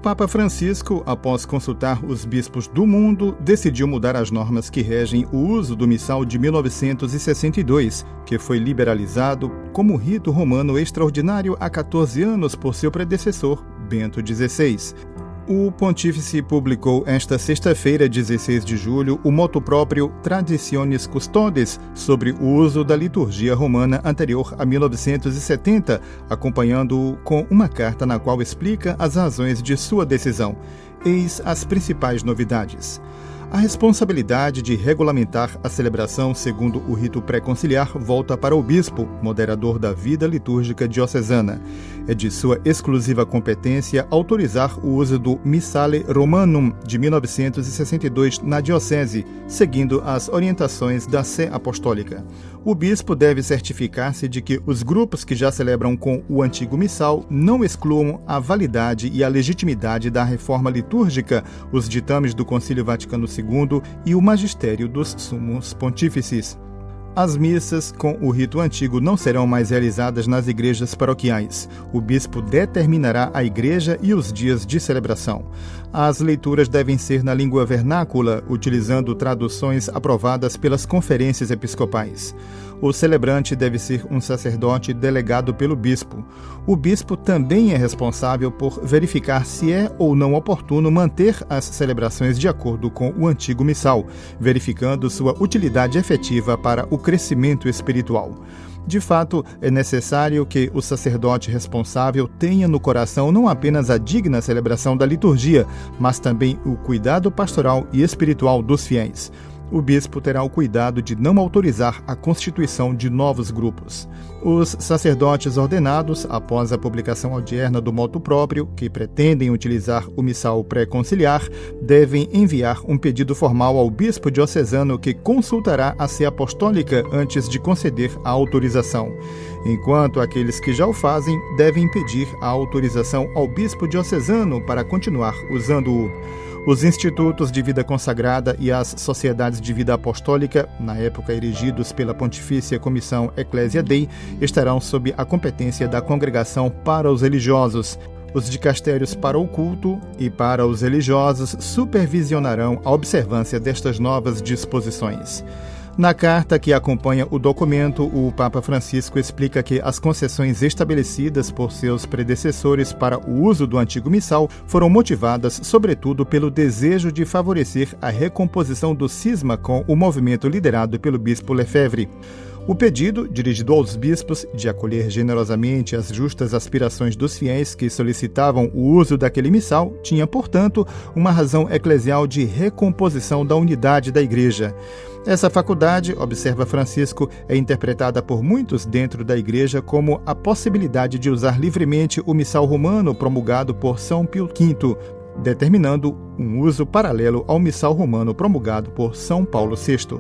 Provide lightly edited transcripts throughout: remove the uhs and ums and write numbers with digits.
Papa Francisco, após consultar os bispos do mundo, decidiu mudar as normas que regem o uso do missal de 1962, que foi liberalizado como rito romano extraordinário há 14 anos por seu predecessor, Bento XVI. O pontífice publicou esta sexta-feira, 16 de julho, o motu próprio Traditionis Custodes sobre o uso da liturgia romana anterior a 1970, acompanhando-o com uma carta na qual explica as razões de sua decisão. Eis as principais novidades. A responsabilidade de regulamentar a celebração segundo o rito pré-conciliar volta para o bispo, moderador da vida litúrgica diocesana. É de sua exclusiva competência autorizar o uso do Missale Romanum de 1962 na diocese, seguindo as orientações da Sé Apostólica. O bispo deve certificar-se de que os grupos que já celebram com o antigo missal não excluam a validade e a legitimidade da reforma litúrgica, os ditames do Concílio Vaticano II e o magistério dos sumos pontífices. As missas com o rito antigo não serão mais realizadas nas igrejas paroquiais. O bispo determinará a igreja e os dias de celebração. As leituras devem ser na língua vernácula, utilizando traduções aprovadas pelas conferências episcopais. O celebrante deve ser um sacerdote delegado pelo bispo. O bispo também é responsável por verificar se é ou não oportuno manter as celebrações de acordo com o antigo missal, verificando sua utilidade efetiva para o crescimento espiritual. De fato, é necessário que o sacerdote responsável tenha no coração não apenas a digna celebração da liturgia, mas também o cuidado pastoral e espiritual dos fiéis. O bispo terá o cuidado de não autorizar a constituição de novos grupos. Os sacerdotes ordenados, após a publicação odierna do motu próprio, que pretendem utilizar o missal pré-conciliar, devem enviar um pedido formal ao bispo diocesano que consultará a Sé Apostólica antes de conceder a autorização. Enquanto aqueles que já o fazem devem pedir a autorização ao bispo diocesano para continuar usando-o. Os institutos de vida consagrada e as sociedades de vida apostólica, na época erigidos pela Pontifícia Comissão Ecclesia Dei, estarão sob a competência da Congregação para os Religiosos. Os dicastérios para o culto e para os religiosos supervisionarão a observância destas novas disposições. Na carta que acompanha o documento, o Papa Francisco explica que as concessões estabelecidas por seus predecessores para o uso do antigo missal foram motivadas, sobretudo, pelo desejo de favorecer a recomposição do cisma com o movimento liderado pelo bispo Lefebvre. O pedido, dirigido aos bispos, de acolher generosamente as justas aspirações dos fiéis que solicitavam o uso daquele missal, tinha, portanto, uma razão eclesial de recomposição da unidade da Igreja. Essa faculdade, observa Francisco, é interpretada por muitos dentro da Igreja como a possibilidade de usar livremente o missal romano promulgado por São Pio V, determinando um uso paralelo ao missal romano promulgado por São Paulo VI.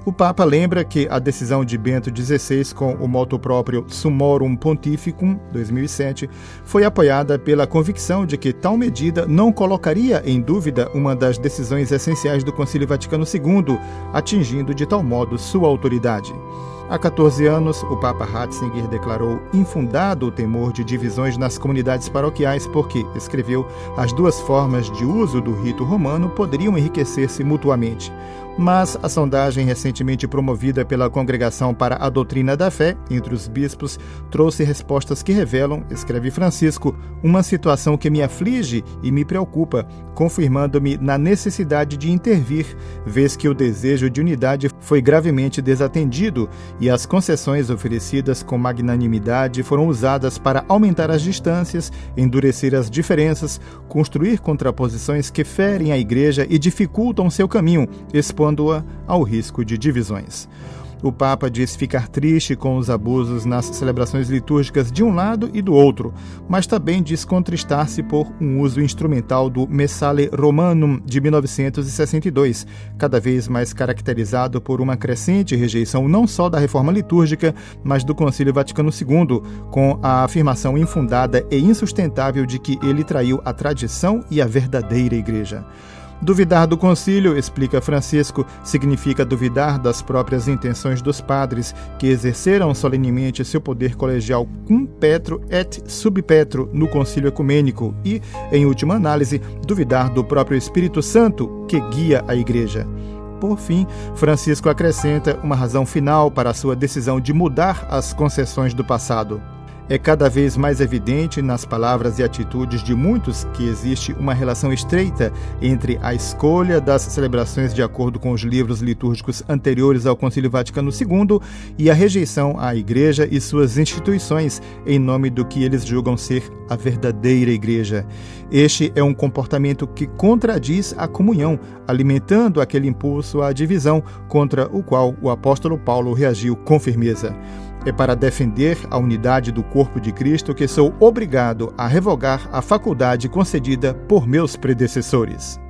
O Papa lembra que a decisão de Bento XVI com o motu próprio Summorum Pontificum, 2007, foi apoiada pela convicção de que tal medida não colocaria em dúvida uma das decisões essenciais do Concílio Vaticano II, atingindo de tal modo sua autoridade. Há 14 anos, o Papa Ratzinger declarou infundado o temor de divisões nas comunidades paroquiais porque, escreveu, as duas formas de uso do rito romano poderiam enriquecer-se mutuamente. Mas a sondagem recentemente promovida pela Congregação para a Doutrina da Fé, entre os bispos, trouxe respostas que revelam, escreve Francisco, uma situação que me aflige e me preocupa, confirmando-me na necessidade de intervir, vez que o desejo de unidade foi gravemente desatendido e as concessões oferecidas com magnanimidade foram usadas para aumentar as distâncias, endurecer as diferenças, construir contraposições que ferem a Igreja e dificultam seu caminho, expondo-a ao risco de divisões. O Papa diz ficar triste com os abusos nas celebrações litúrgicas de um lado e do outro, mas também diz contristar-se por um uso instrumental do Missale Romanum de 1962, cada vez mais caracterizado por uma crescente rejeição não só da reforma litúrgica, mas do Concílio Vaticano II, com a afirmação infundada e insustentável de que ele traiu a tradição e a verdadeira Igreja. Duvidar do concílio, explica Francisco, significa duvidar das próprias intenções dos padres, que exerceram solenemente seu poder colegial cum petro et sub petro no concílio ecumênico e, em última análise, duvidar do próprio Espírito Santo, que guia a Igreja. Por fim, Francisco acrescenta uma razão final para a sua decisão de mudar as concessões do passado. É cada vez mais evidente nas palavras e atitudes de muitos que existe uma relação estreita entre a escolha das celebrações de acordo com os livros litúrgicos anteriores ao Concílio Vaticano II e a rejeição à Igreja e suas instituições em nome do que eles julgam ser a verdadeira Igreja. Este é um comportamento que contradiz a comunhão, alimentando aquele impulso à divisão contra o qual o apóstolo Paulo reagiu com firmeza. É para defender a unidade do corpo de Cristo que sou obrigado a revogar a faculdade concedida por meus predecessores.